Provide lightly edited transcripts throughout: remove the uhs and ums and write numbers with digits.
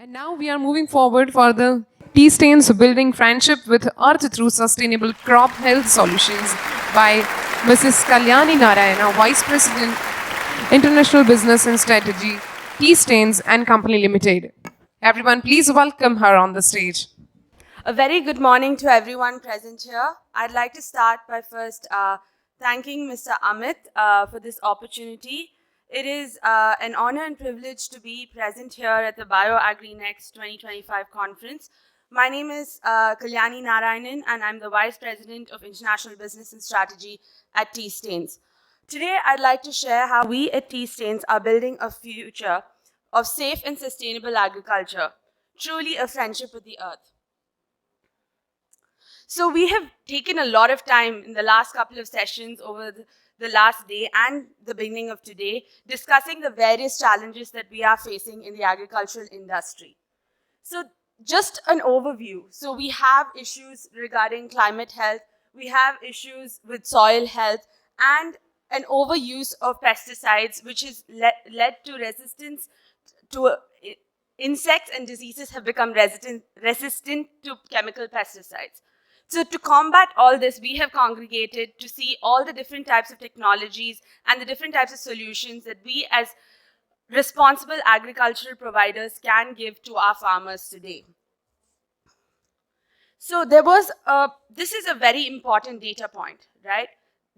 And now we are moving forward for the Tea Stains Building Friendship with Earth Through Sustainable Crop Health Solutions by Mrs. Kalyani Narayana, Vice President, International Business and Strategy, Tea Stains and Company Limited. Everyone, please welcome her on the stage. A very good morning to everyone present here. I'd like to start by first thanking Mr. Amit for this opportunity. It is an honor and privilege to be present here at the BioAgriNext 2025 conference. My name is Kalyani Narayanan, and I'm the Vice President of International Business and Strategy at Tea Stains. Today, I'd like to share how we at Tea Stains are building a future of safe and sustainable agriculture, truly a friendship with the earth. So we have taken a lot of time in the last couple of sessions over the last day and the beginning of today discussing the various challenges that we are facing in the agricultural industry. So just an overview. So we have issues regarding climate health, we have issues with soil health, and an overuse of pesticides, which has led to resistance to insects, and diseases have become resistant to chemical pesticides. So to combat all this, we have congregated to see all the different types of technologies and the different types of solutions that we as responsible agricultural providers can give to our farmers today. So this is a very important data point, right?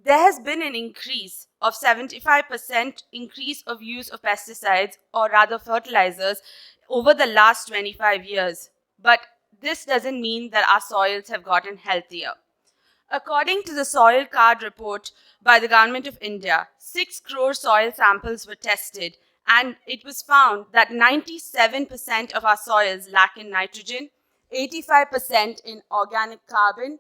There has been an increase of 75% increase of use of pesticides, or rather fertilizers, over the last 25 years. But this doesn't mean that our soils have gotten healthier. According to the Soil Card report by the Government of India, 6 crore soil samples were tested, and it was found that 97% of our soils lack in nitrogen, 85% in organic carbon,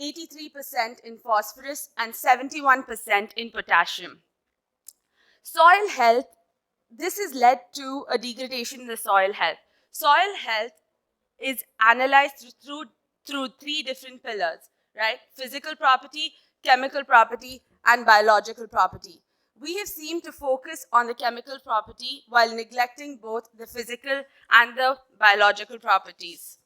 83% in phosphorus, and 71% in potassium. Soil health, this has led to a degradation in the soil health. Soil health is analyzed through 3 different pillars, right? Physical property, chemical property, and biological property. We have seemed to focus on the chemical property while neglecting both the physical and the biological properties.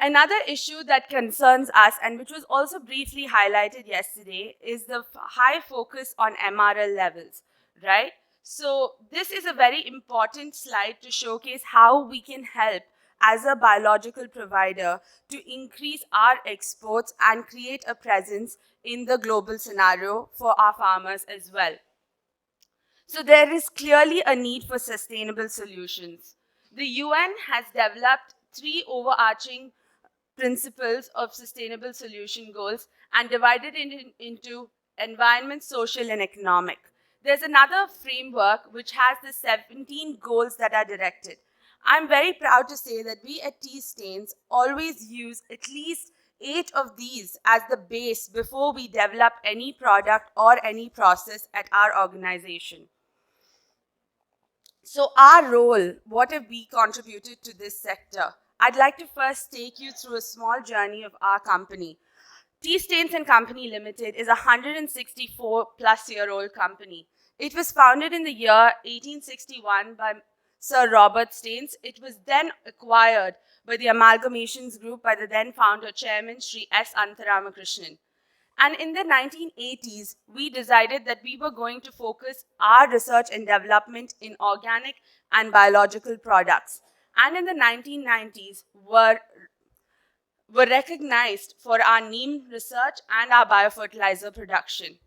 Another issue that concerns us, and which was also briefly highlighted yesterday, is the high focus on MRL levels, right? So this is a very important slide to showcase how we can help as a biological provider to increase our exports and create a presence in the global scenario for our farmers as well. So there is clearly a need for sustainable solutions. The UN has developed 3 overarching principles of sustainable solution goals and divided it into environment, social, and economic. There's another framework which has the 17 goals that are directed. I'm very proud to say that we at Tea Stains always use at least 8 of these as the base before we develop any product or any process at our organization. So our role, what have we contributed to this sector? I'd like to first take you through a small journey of our company. Tea Stains and Company Limited is a 164 plus year old company. It was founded in the year 1861 by Sir Robert Stains. It was then acquired by the Amalgamations Group by the then founder, Chairman Sri S. Antharamakrishnan. And in the 1980s, we decided that we were going to focus our research and development in organic and biological products. And in the 1990s, were recognized for our neem research and our biofertilizer production.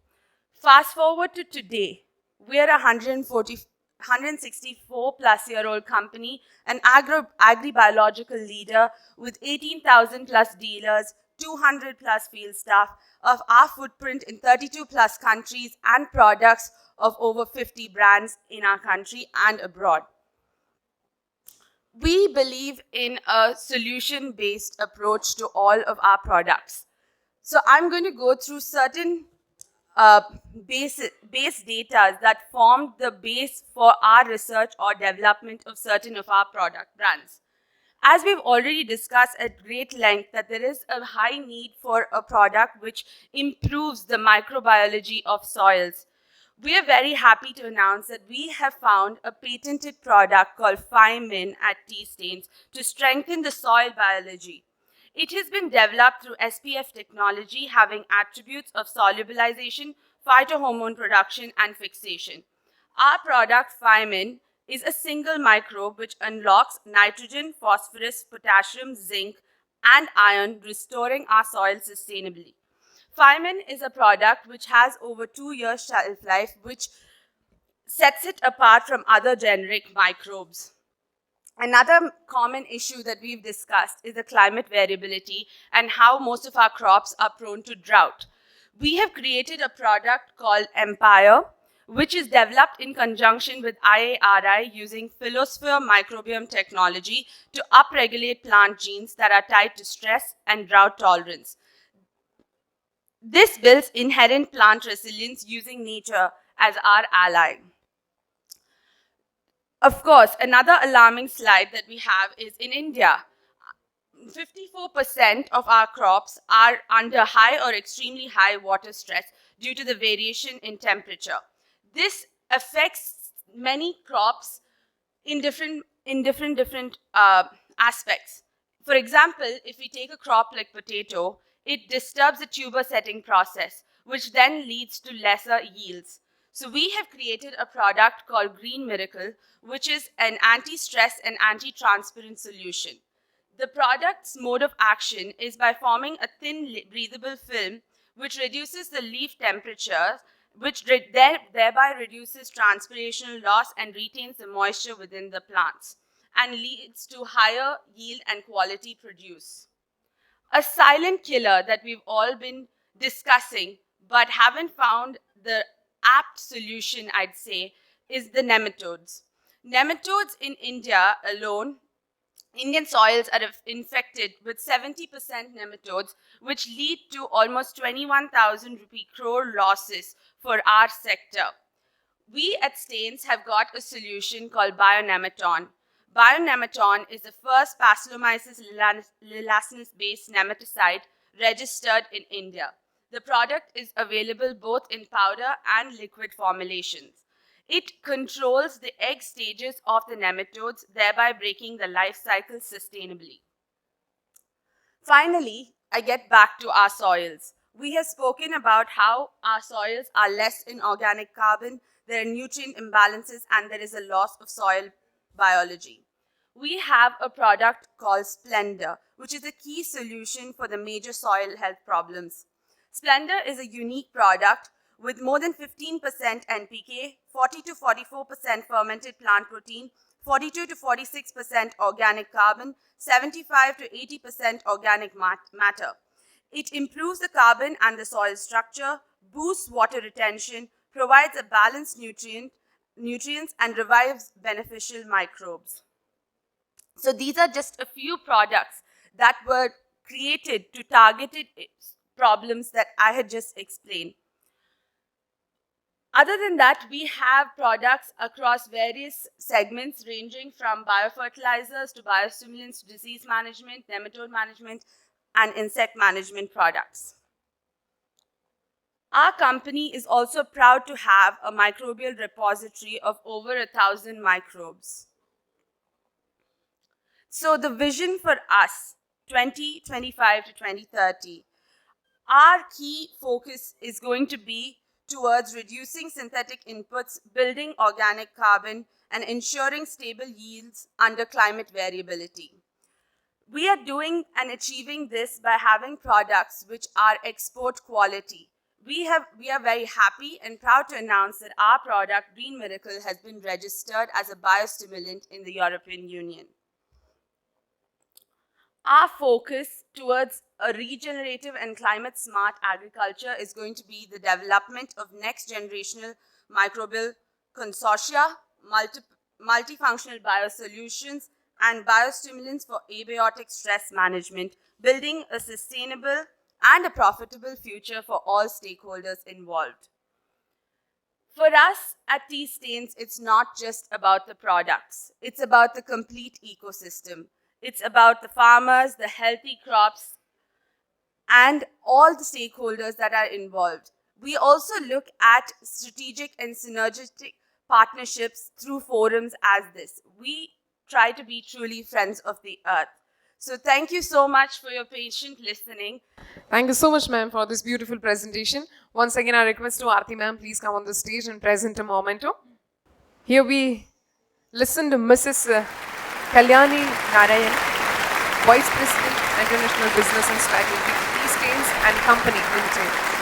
Fast forward to today, we are a 164 plus year old company, an agri-biological leader with 18,000 plus dealers, 200 plus field staff, of our footprint in 32 plus countries, and products of over 50 brands in our country and abroad. We believe in a solution-based approach to all of our products. So I'm going to go through certain base data that formed the base for our research or development of certain of our product brands. As we've already discussed at great length, that there is a high need for a product which improves the microbiology of soils. We are very happy to announce that we have found a patented product called Phymin at T-Stains to strengthen the soil biology. It has been developed through SPF technology, having attributes of solubilization, phytohormone production, and fixation. Our product, Phymin, is a single microbe which unlocks nitrogen, phosphorus, potassium, zinc, and iron, restoring our soil sustainably. Phymin is a product which has over 2 years shelf life, which sets it apart from other generic microbes. Another common issue that we've discussed is the climate variability and how most of our crops are prone to drought. We have created a product called Empire, which is developed in conjunction with IARI using Philosphere microbiome technology to upregulate plant genes that are tied to stress and drought tolerance. This builds inherent plant resilience using nature as our ally. Of course, another alarming slide that we have is in India. 54% of our crops are under high or extremely high water stress due to the variation in temperature. This affects many crops in different aspects. For example, if we take a crop like potato, it disturbs the tuber setting process, which then leads to lesser yields. So we have created a product called Green Miracle, which is an anti-stress and anti-transparent solution. The product's mode of action is by forming a thin breathable film which reduces the leaf temperature, which thereby reduces transpirational loss and retains the moisture within the plants and leads to higher yield and quality produce. A silent killer that we've all been discussing but haven't found the apt solution, I'd say, is the nematodes. Nematodes in India alone, Indian soils are infected with 70% nematodes, which lead to almost 21,000 rupee crore losses for our sector. We at Stains have got a solution called Bionematon. Bionematon is the first Paslomyces lalacinus-based nematicide registered in India. The product is available both in powder and liquid formulations. It controls the egg stages of the nematodes, thereby breaking the life cycle sustainably. Finally, I get back to our soils. We have spoken about how our soils are less in organic carbon, there are nutrient imbalances, and there is a loss of soil biology. We have a product called Splendor, which is a key solution for the major soil health problems. Splendor is a unique product with more than 15% NPK, 40 to 44% fermented plant protein, 42 to 46% organic carbon, 75 to 80% organic matter. It improves the carbon and the soil structure, boosts water retention, provides a balanced nutrients, and revives beneficial microbes. So these are just a few products that were created to targeted problems that I had just explained. Other than that, we have products across various segments ranging from biofertilizers to biostimulants to disease management, nematode management, and insect management products. Our company is also proud to have a microbial repository of over 1,000 microbes. So the vision for us, 2025 to 2030, our key focus is going to be towards reducing synthetic inputs, building organic carbon, and ensuring stable yields under climate variability. We are doing and achieving this by having products which are export quality. We are very happy and proud to announce that our product, Green Miracle, has been registered as a biostimulant in the European Union. Our focus towards a regenerative and climate-smart agriculture is going to be the development of next-generational microbial consortia, multifunctional biosolutions, and biostimulants for abiotic stress management, building a sustainable and a profitable future for all stakeholders involved. For us at T-Stains, it's not just about the products. It's about the complete ecosystem. It's about the farmers, the healthy crops, and all the stakeholders that are involved. We also look at strategic and synergistic partnerships through forums as this. We try to be truly friends of the earth. So thank you so much for your patient listening. Thank you so much, ma'am, for this beautiful presentation. Once again, I request to Aarti, ma'am, please come on the stage and present a memento. Here we listen to Mrs. Kalyani Narayan, Vice President, International Business and Strategy, T-Stains and Company Limited.